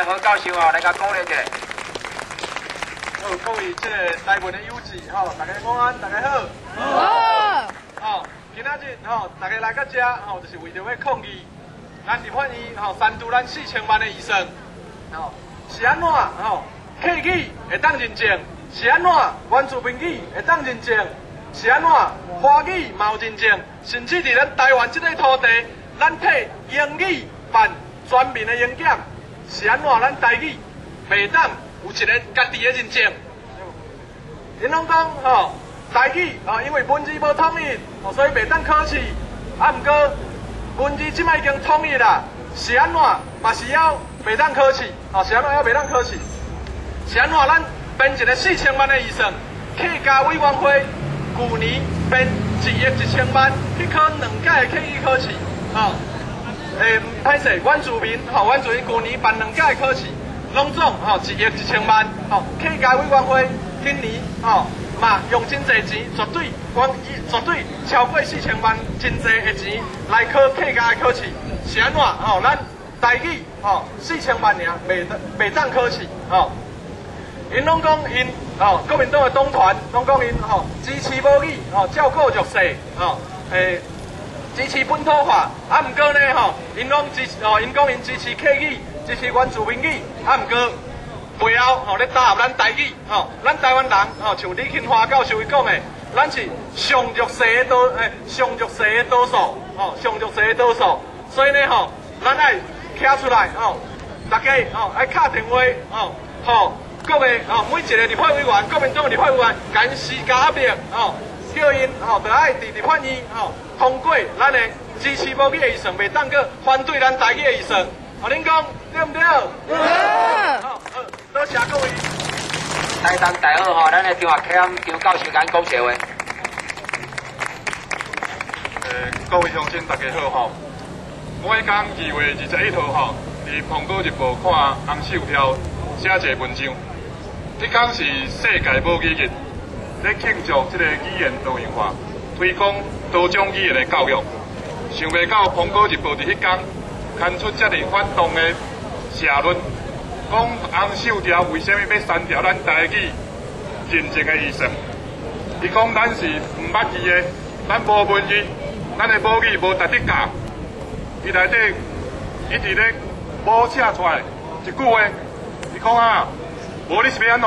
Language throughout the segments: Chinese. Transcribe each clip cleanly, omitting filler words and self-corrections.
何教授哦，来甲鼓励者。好，各位这个台湾的友志吼，大家午安，大家好。好。吼，今仔日吼，大家来到这吼，就是为着要抗议咱立法院吼删除咱4000万的预算。吼，是安怎吼？客语会当认证，是安怎原住民语会当认证，是安怎华语嘛有认证，甚至伫咱台湾这个土地，咱替英语办全面的英检，是安怎咱台语袂当有一个家己的认证？因拢讲吼，台语吼因为文字无统一，吼所以袂当考试。啊，毋过文字即摆已经统一啦，是安怎嘛是要袂当考试？吼，是安怎要袂当考试？是安怎咱编一个4000万的预算，客家委员会去年编1亿1000万去考2届的客语考试，吼，歹势，原住民去年办2届的考试，拢总吼1亿1000万，吼，客家委员会今年吼嘛用真侪钱，绝对超过4000万，真侪的钱来考客家的考试，是安怎？吼，咱台语吼4000万尔，袂当考试，吼。因拢讲因国民党的党团拢讲因支持母语照顾弱势支持本土化，啊毋过呢因讲因支持客语，支持原住民语，啊毋过背后咧打压咱台语咱台湾人像李庆华教授伊讲的，咱是上弱势的多数，所以呢咱爱站出来大家爱敲电话各个每一个立法委员，国民党立法委员，甲因施加压力叫因就爱伫立法院通过咱的支持母语的预算，袂当个反对咱台语的预算。恁讲对毋对？好，多谢各位。台东大好咱的张学谦张教授甲讲笑话。各位乡亲大家好我迄天2月21号伫《苹果日报》看洪秀条写一个文章。迄天是世界母语日，咧庆祝这个语言多元化，推广多种语言的教育。想袂到《苹果日报》伫迄天刊出遮尔反动的社论，讲洪秀条为虾米要删掉咱台语认证的预算？伊讲咱是毋捌字的，咱无文字，咱的母语无值得教。伊内底一直咧补写出来一句话，伊讲啊。无你是要安怎？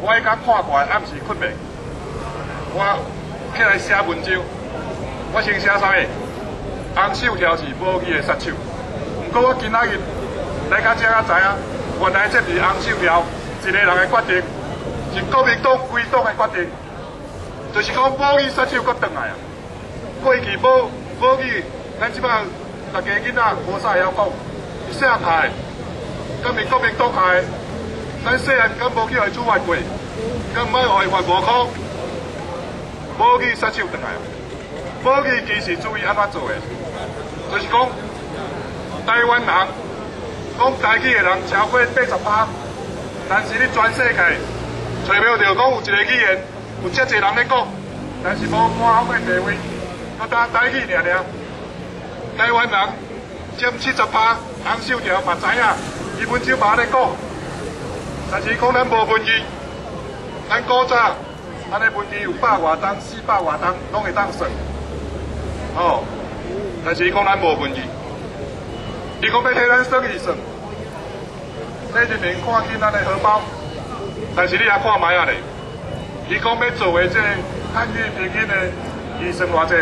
我迄天看过来，暗时困袂，我起来写文章，我先写啥物？洪秀条是母语的杀手。毋过我今仔日来到这才知影，原来这是洪秀条一个人的决定，是国民党规党的决定，就是讲母语杀手搁转来啊。过去母语，咱即摆大家囡仔无啥会晓讲，是谁害？敢是国民党害？咱细汉敢无去互伊处罚过？敢毋爱互伊罚5箍？母语杀手转来，母语其实注意安怎做的，就是讲台湾人讲台语的人超过80%，但是你全世界找袂到讲有一个语言有遮侪人咧讲，但是无满口的地位，就单台语尔。台湾人占70%，洪秀条嘛知影。伊文章嘛咧讲，但是讲咱无文字，咱古早咱的文字有100外档、400外档，拢会当算。但是伊讲咱无文字，伊讲要替咱算预算，你人民看紧咱的荷包，但是你也看卖啊咧，伊讲要做的这汉语拼音的预算偌济，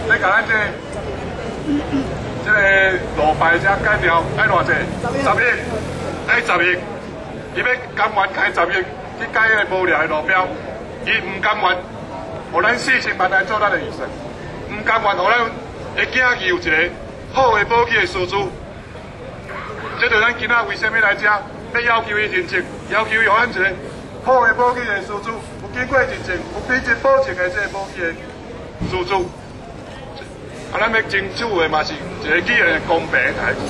你甲咱这个路牌遮改掉爱偌济？10亿，爱10亿。伊要甘愿开10亿去改迄个无聊的路标，伊唔甘愿，互咱4000万来做咱的预算，唔甘愿，互咱的囝儿有一个好的母语的师资。这就咱今仔为虾米来遮，要要求伊认证，要求伊互咱一个好的母语的师资，有经过认证、有品质保证的这个母语的师资。咱要争取的嘛是一个语言的公平态度。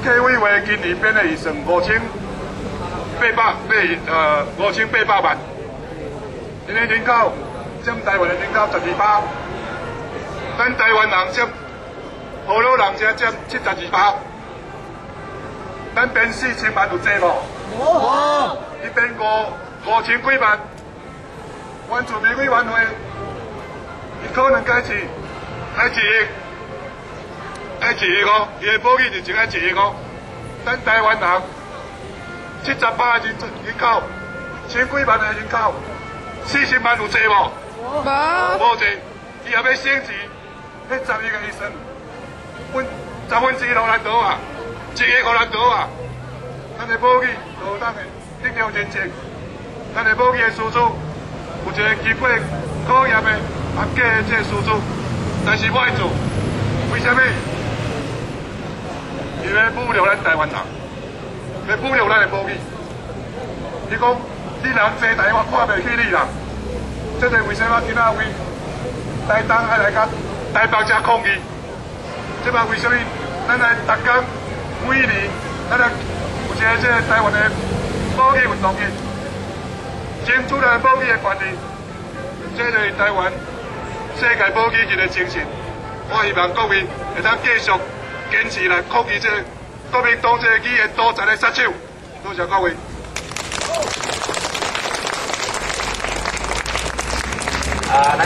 客委会今年编的预算5800万，因为人口占台湾的人口12%，咱台湾人占，河洛人才占72%。咱边4000万有济无？无。迄边5000几万，原住民委员会，伊可能改市，爱1亿，爱1亿哦，伊的保育就爱1亿哦。咱台湾人70%的人口，1000几万的人口，40万有济无？无济，伊也要升级，迄10亿个医生，1/10落咱倒啊，1亿互咱倒啊。咱的保育就有当的力量认证，咱的保育的师资有一个经过考验的合格的这个师资，但是我会做，为什么？因为侮辱咱台湾人，要侮辱咱的保育。伊讲你人坐台我看袂起你人，这个为什么今仔为台东爱来甲台北遮抗议？这嘛为什么咱来逐工每年咱来有一个这个台湾的保育运动日，争取咱保育的权利，这就是台湾世界保育日的精神。我希望各位会当继续坚持来抗议这国民党这语言独裁的杀手。多谢各位。咱